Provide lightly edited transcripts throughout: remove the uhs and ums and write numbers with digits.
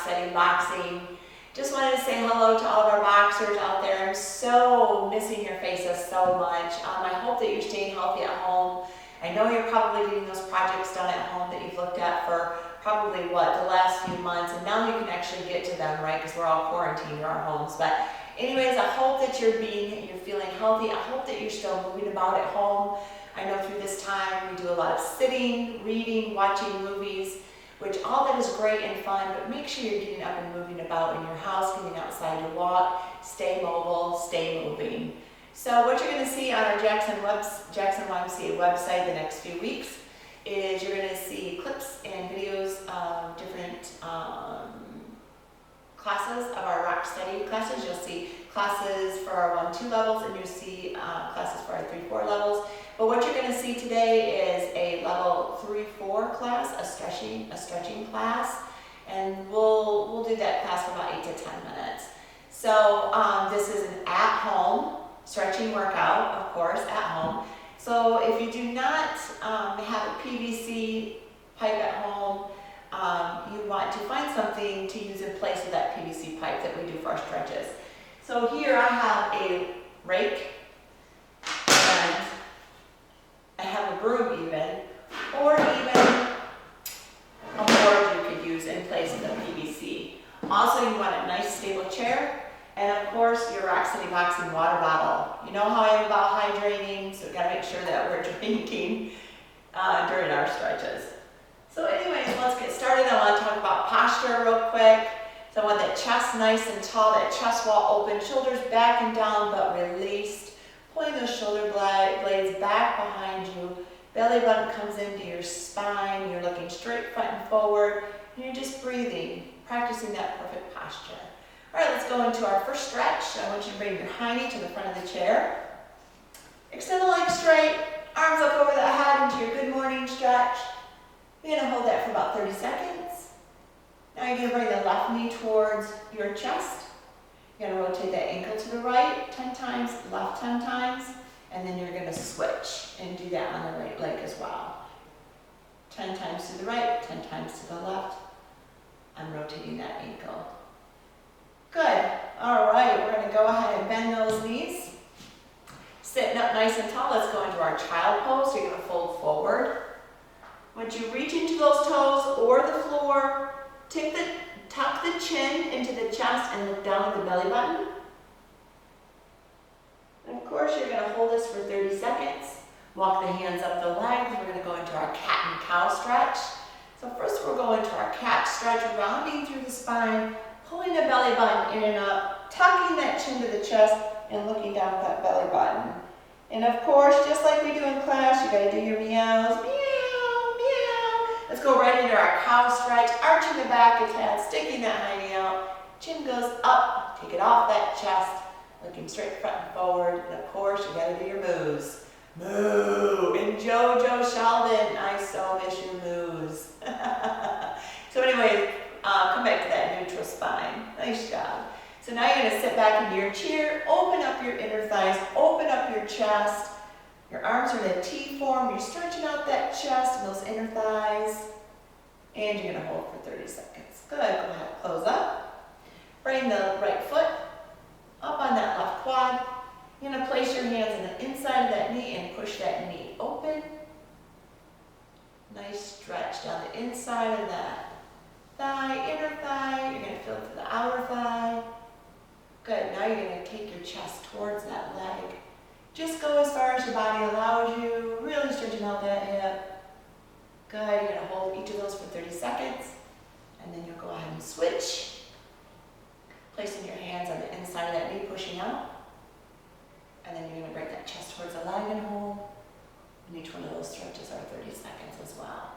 Steady Boxing. Just wanted to say hello to all of our boxers out there. I'm so missing your faces so much. I hope that you're staying healthy at home. I know you're probably getting those projects done at home that you've looked at for probably the last few months, and now you can actually get to them, right? Because we're all quarantined in our homes. But anyways, I hope that you're feeling healthy. I hope that you're still moving about at home. I know through this time we do a lot of sitting, reading, watching movies, which all that is great and fun, but make sure you're getting up and moving about in your house, getting outside to walk, stay mobile, stay moving. So what you're going to see on our Jackson YMCA website the next few weeks is you're going to see clips and videos of different classes of our rock study classes. You'll see classes for our 1-2 levels, and you'll see classes for our 3-4 levels. But what you're going to see today is a level 3-4 class, a stretching class, and we'll do that class for about 8 to 10 minutes. So this is an at-home stretching workout, of course, at home. So if you do not have a PVC pipe at home, you want to find something to use in place of that PVC pipe that we do for our stretches. So here I have a rake, and I have a broom even, or even a board you could use in place of the PVC. Also, you want a nice stable chair, and of course your Rock Steady Boxing water bottle. You know how I am about hydrating, so we've got to make sure that we're drinking during our stretches. So anyways, let's get started. I want to talk about posture real quick. So I want that chest nice and tall, that chest wall open, shoulders back and down but released. Pulling those shoulder blades back behind you. Belly button comes into your spine. You're looking straight front and forward. And you're just breathing, practicing that perfect posture. All right, let's go into our first stretch. I want you to bring your hiney to the front of the chair. Extend the legs straight, arms up over the head into your good morning stretch. You're going to hold that for about 30 seconds. Now you're going to bring the left knee towards your chest. You're going to rotate that ankle to the right 10 times, left 10 times, and then you're going to switch and do that on the right leg as well. 10 times to the right, 10 times to the left. I'm rotating that ankle. Good. All right, we're going to go ahead and bend those knees. Sitting up nice and tall, let's go into our child pose. So you're going to fold forward. Once you reach into those toes or the floor, tuck the chin into the chest and look down at the belly button. And of course, you're going to hold this for 30 seconds. Walk the hands up the legs. We're going to go into our cat and cow stretch. So first we're going to our cat stretch, rounding through the spine, pulling the belly button in and up, tucking that chin to the chest, and looking down at that belly button. And of course, just like we do in class, you got to do your meows. Meow, meow. Let's go right into our cow stretch, arching the back a tad, sticking that hiney out. Chin goes up, take it off that chest, looking straight front and forward. And of course, you got to do your moos. Moo! And JoJo Sheldon, I so miss your moos. So anyway, come back to that neutral spine. Nice job. So now you're going to sit back into your chair, open up your inner thighs, open up your chest. Your arms are in a T form. You're stretching out that chest and those inner thighs. And you're going to hold for 30 seconds. Good. Go ahead. Close up. Bring the right foot up on that left quad. You're going to place your hands on the inside of that knee and push that knee open. Nice stretch down the inside of that thigh, inner thigh. You're going to feel it to the outer thigh. Good. Now you're going to take your chest towards that leg. Just go as far as your body allows you, really stretching out that hip. Good. You're going to hold each of those for 30 seconds, and then you'll go ahead and switch. Placing your hands on the inside of that knee, pushing out. And then you're going to bring that chest towards the leg and hold. And each one of those stretches are 30 seconds as well.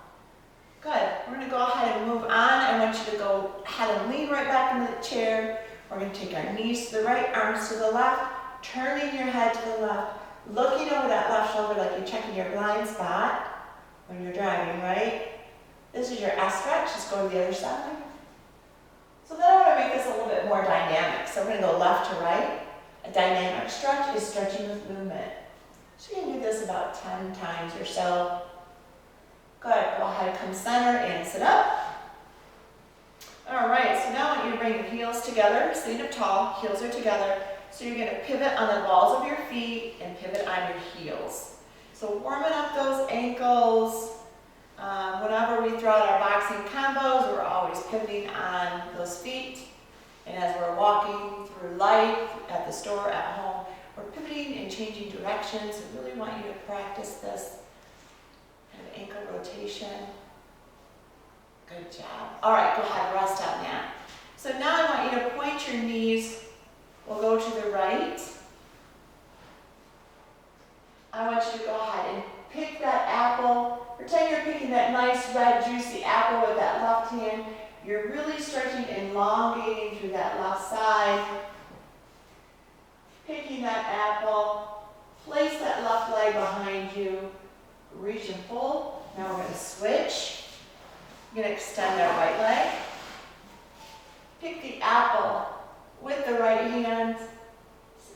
Good. We're going to go ahead and move on. I want you to go ahead and lean right back into the chair. We're going to take our knees to the right, arms to the left, turning your head to the left, looking over that left shoulder like you're checking your blind spot when you're driving, right? This is your S stretch. Just go to the other side. So then I want to make this a little bit more dynamic. So we're going to go left to right. A dynamic stretch is stretching with movement. So you can do this about 10 times or so. Good. Go ahead, come center and sit up. All right, so now I want you to bring your heels together, sitting up tall, heels are together. So you're gonna pivot on the balls of your feet and pivot on your heels. So warming up those ankles. Whenever we throw out our boxing combos, we're always pivoting on those feet. And as we're walking through life, at the store, at home, we're pivoting and changing directions. We really want you to practice this kind of ankle rotation. Good job. All right, go ahead, rest on that. So now I want you to point your knees. We'll go to the right. I want you to go ahead and pick that apple. Pretend you're picking that nice red juicy apple with that left hand. You're really stretching and elongating through that left side. Picking that apple. Place that left leg behind you. Reach and pull. Now we're going to switch. We're going to extend our right leg. Pick the apple with the right hand.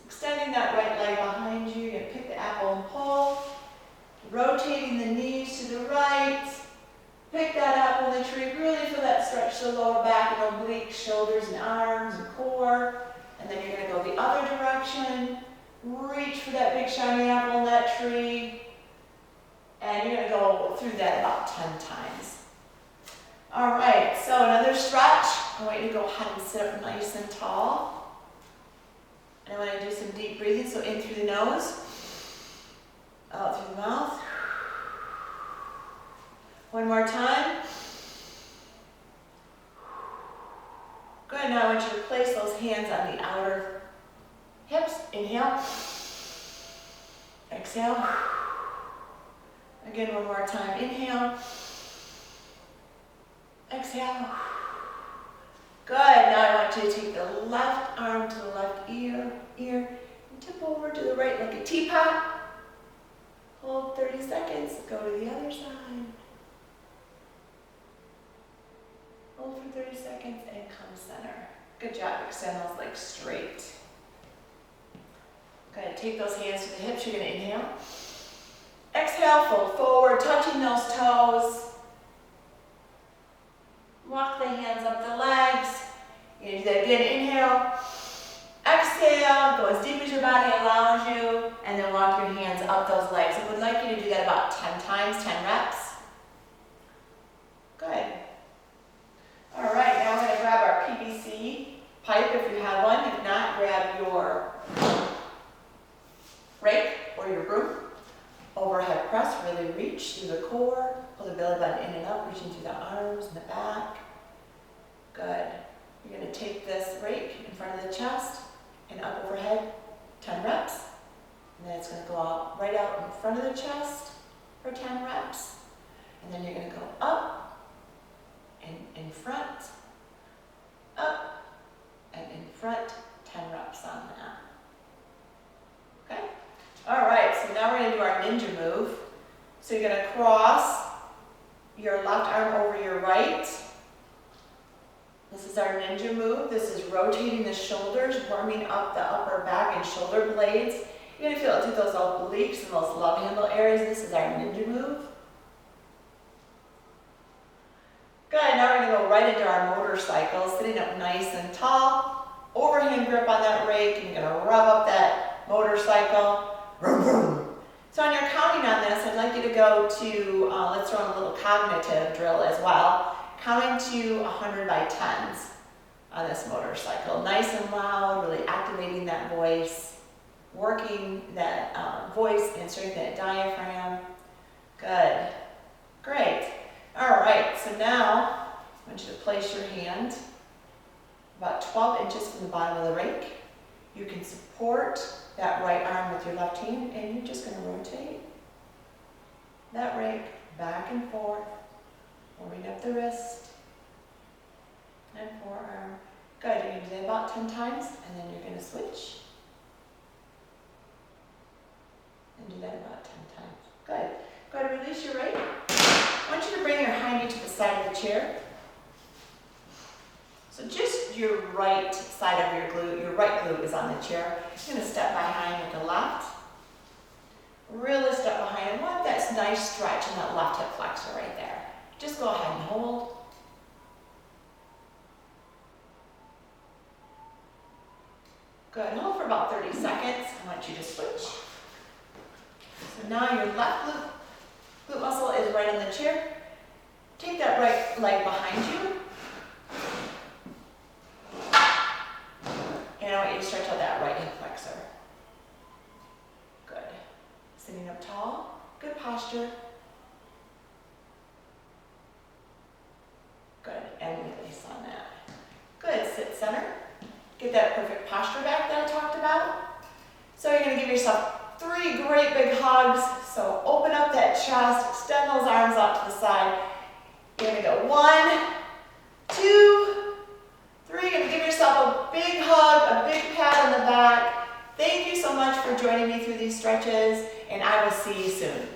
Extending that right leg behind you. You're going to pick the apple and pull. Rotating the knees to the right. Pick that apple in the tree. Really feel that stretch to the lower back and obliques, shoulders and arms and core. And then you're going to go the other direction. Reach for that big shiny apple in that tree. And you're going to go through that about 10 times. All right, so another stretch. I want you to go ahead and sit up nice and tall. And I want to do some deep breathing. So in through the nose, out through the mouth. One more time. Good, now I want you to place those hands on the outer hips. Inhale. Exhale. Again, one more time. Inhale. Exhale. Good, now I want you to take the left arm to the left ear, and tip over to the right like a teapot. Hold 30 seconds, go to the other side. Hold for 30 seconds and come center. Good job, extend those legs straight. Good, take those hands to the hips, you're gonna inhale. Exhale, fold forward, touching those toes. Walk the hands up the legs. You're gonna do that again, inhale. Exhale, go as deep as your body allows you, and then walk your hands up those legs. I would like you to do that about 10 times, 10 reps. Good. All right, now we're gonna grab our PVC pipe if you have one. If not, grab your rake or your broom. Overhead press, really reach through the core. Pull the belly button in and up, reaching through the arms and the back. Good. You're going to take this rake in front of the chest and up overhead, 10 reps. And then it's going to go out right out in front of the chest for 10 reps. And then you're going to go up and in front, up and in front, 10 reps on that. Okay? All right, so now we're going to do our ninja move. So you're going to cross your left arm over your right. This is our ninja move. This is rotating the shoulders, warming up the upper back and shoulder blades. You're going to feel it through those obliques and those love handle areas. This is our ninja move. Good, now we're going to go right into our motorcycle, sitting up nice and tall. Overhand grip on that rake, and you're going to rev up that motorcycle. Vroom, vroom. So on your counting on this, I'd like you to go to, let's throw in a little cognitive drill as well. Counting to 100 by 10s on this motorcycle. Nice and loud, really activating that voice, working that voice and strengthening that diaphragm. Good. Great. All right, so now I want you to place your hand about 12 inches from the bottom of the rake. You can support that right arm with your left hand, and you're just going to rotate that rake back and forth, warming up the wrist and forearm. Good, you're going to do that about 10 times, and then you're going to switch and do that about 10 times. Good. Go ahead and release your rake. I want you to bring your hind knee to the side of the chair. So just your right side of your glute, your right glute is on the chair. You're going to step behind with the left. Really step behind and want that nice stretch in that left hip flexor right there. Just go ahead and hold. Good, hold for about 30 seconds. I want you to switch. So now your left glute muscle is right in the chair. Take that right leg behind you. And I want you to stretch out that right hip flexor. Good. Sitting up tall, good posture. Good, and release on that. Good, sit center. Get that perfect posture back that I talked about. So you're gonna give yourself 3 great big hugs. So open up that chest, extend those arms out to the side. You're gonna go 1, 2, 3. You're gonna give yourself a big hug, a big pat on the back. Thank you so much for joining me through these stretches, and I will see you soon.